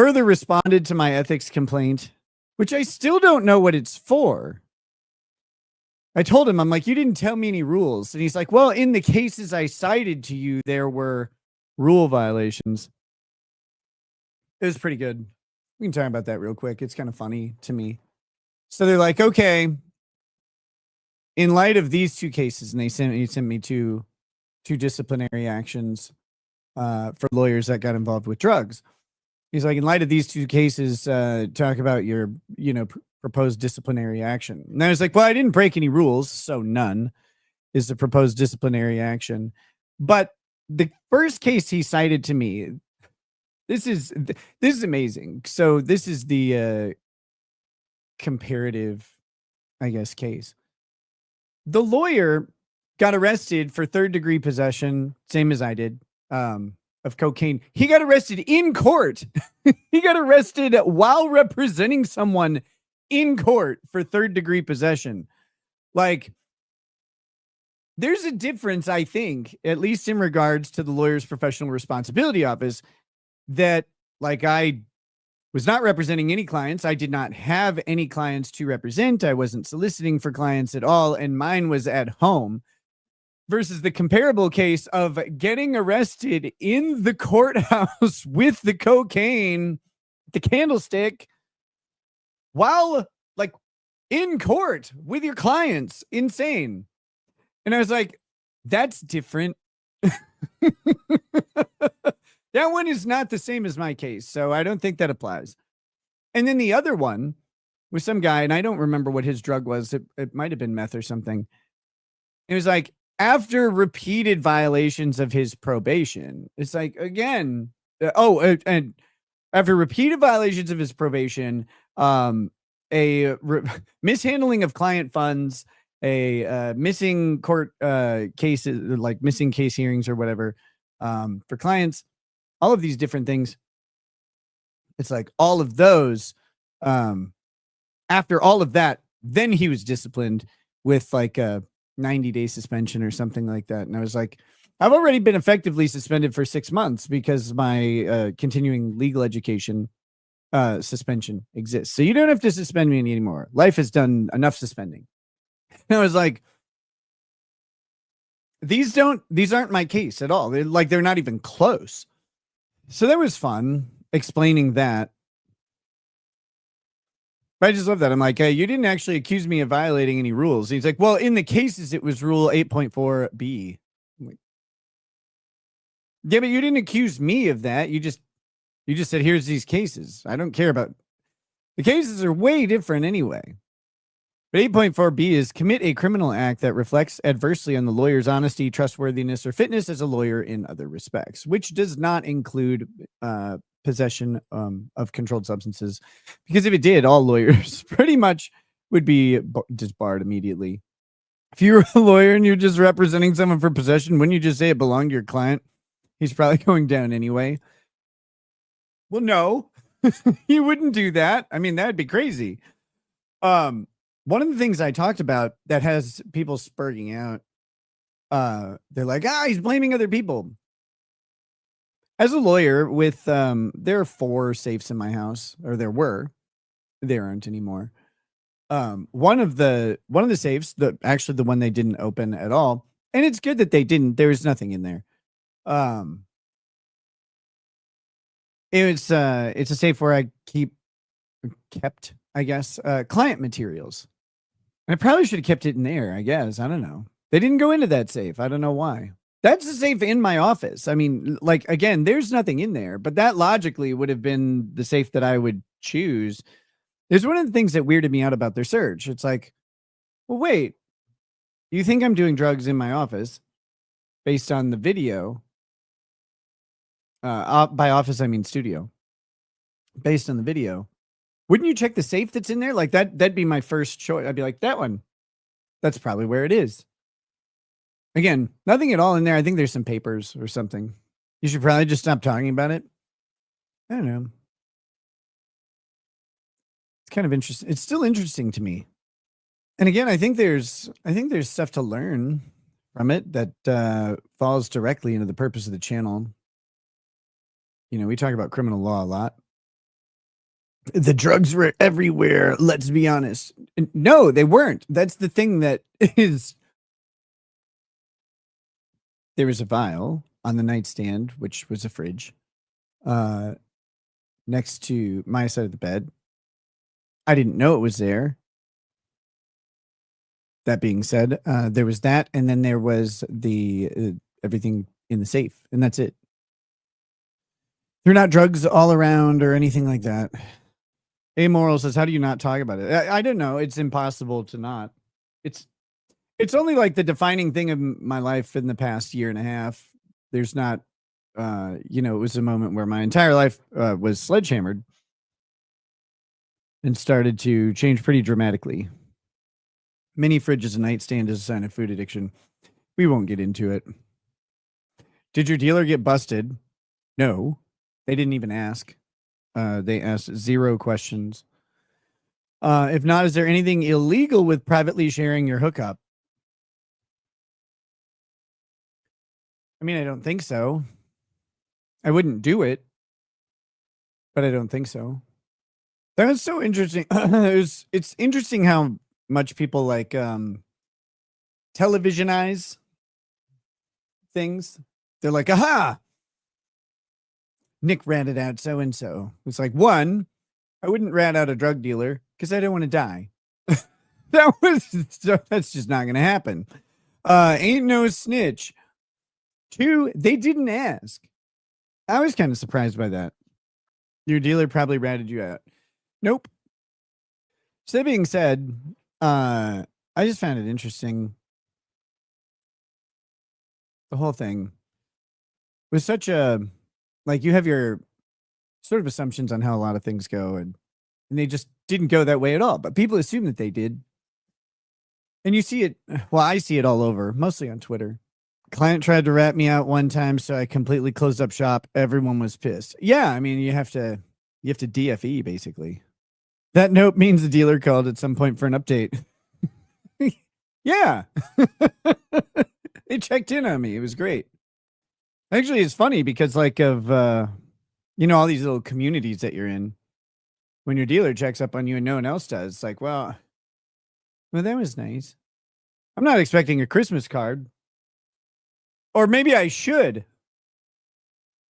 further responded to my ethics complaint, which I still don't know what it's for. I told him, I'm like, you didn't tell me any rules. And he's like, well, in the cases I cited to you, there were rule violations. It was pretty good. We can talk about that real quick. It's kind of funny to me. So they're like, okay, in light of these two cases, and they sent me two disciplinary actions for lawyers that got involved with drugs. He's like, in light of these two cases, talk about your, proposed disciplinary action. And I was like, well, I didn't break any rules, so none is the proposed disciplinary action. But the first case he cited to me, this is amazing. So this is the comparative, I guess, case. The lawyer got arrested for third-degree possession, same as I did, of cocaine. He got arrested in court. He got arrested while representing someone in court for third-degree possession. Like, there's a difference, I think, at least in regards to the lawyer's professional responsibility office, that, like, I was not representing any clients. I did not have any clients to represent. I wasn't soliciting for clients at all, and mine was at home. Versus the comparable case of getting arrested in the courthouse with the cocaine, the candlestick, while like in court with your clients. Insane. And I was like, that's different. That one is not the same as my case, so I don't think that applies. And then the other one was some guy, and I don't remember what his drug was. It might have been meth or something. It was like, after repeated violations of his probation, it's like, again, and after repeated violations of his probation, mishandling of client funds, missing court cases, like missing case hearings or whatever, for clients, all of these different things. It's like all of those, after all of that, then he was disciplined with like a 90-day suspension or something like that. And I was like, I've already been effectively suspended for 6 months because my continuing legal education suspension exists. So you don't have to suspend me anymore. Life has done enough suspending. And I was like, these aren't my case at all. They're not even close. So that was fun explaining that. But I just love that. I'm like, hey, you didn't actually accuse me of violating any rules. He's like, well, in the cases, it was rule 8.4b. Like, yeah, but you didn't accuse me of that. You just said, here's these cases. I don't care about the cases are way different anyway. But 8.4b is commit a criminal act that reflects adversely on the lawyer's honesty, trustworthiness, or fitness as a lawyer in other respects, which does not include possession of controlled substances, because if it did, all lawyers pretty much would be disbarred immediately. If you were a lawyer and you're just representing someone for possession, wouldn't you just say it belonged to your client? He's probably going down anyway. Well, no, he wouldn't do that. I mean, that'd be crazy. One of the things I talked about that has people spurging out, they're like, he's blaming other people. As a lawyer with, there are 4 safes in my house, or there were, there aren't anymore. One of the safes, actually the one they didn't open at all, and it's good that they didn't. There was nothing in there. It's a safe where I kept, I guess, client materials. And I probably should have kept it in there, I guess. I don't know. They didn't go into that safe. I don't know why. That's the safe in my office. I mean, like, again, there's nothing in there, but that logically would have been the safe that I would choose. There's one of the things that weirded me out about their search. It's like, well, wait, you think I'm doing drugs in my office based on the video? By office, I mean studio. Based on the video. Wouldn't you check the safe that's in there? Like that'd be my first choice. I'd be like, that one. That's probably where it is. Again, nothing at all in there. I think there's some papers or something. You should probably just stop talking about it. I don't know. It's kind of interesting. It's still interesting to me. And again, I think there's stuff to learn from it that falls directly into the purpose of the channel. You know, we talk about criminal law a lot. The drugs were everywhere. Let's be honest. No, they weren't. That's the thing that is. There was a vial on the nightstand, which was a fridge, uh, next to my side of the bed. I didn't know it was there. That being said, there was that, and then there was the everything in the safe, and that's it. They're not drugs all around or anything like that. Amoral says, "How do you not talk about it?" I don't know. It's impossible to not. It's it's only like the defining thing of my life in the past year and a half. There's not, it was a moment where my entire life was sledgehammered and started to change pretty dramatically. Mini fridge as a nightstand is a sign of food addiction. We won't get into it. Did your dealer get busted? No, they didn't even ask. They asked 0 questions. If not, is there anything illegal with privately sharing your hookup? I mean, I don't think so. I wouldn't do it, but I don't think so. That's so interesting. It's interesting how much people like televisionize things. They're like, aha, Nick ratted out so and so. It's like, one, I wouldn't rat out a drug dealer because I don't want to die. That's just not gonna happen. Ain't no snitch. 2, they didn't ask. I was kind of surprised by that. Your dealer probably ratted you out. Nope. So that being said, I just found it interesting. The whole thing was such a like you have your sort of assumptions on how a lot of things go, and they just didn't go that way at all. But people assume that they did. And you see it, well, I see it all over, mostly on Twitter. Client tried to rat me out one time, so I completely closed up shop. Everyone was pissed. Yeah, I mean, you have to DFE basically. That note means the dealer called at some point for an update. Yeah. They checked in on me. It was great. Actually, it's funny because like of all these little communities that you're in, when your dealer checks up on you and no one else does, it's like, well, that was nice. I'm not expecting a Christmas card. Or maybe I should.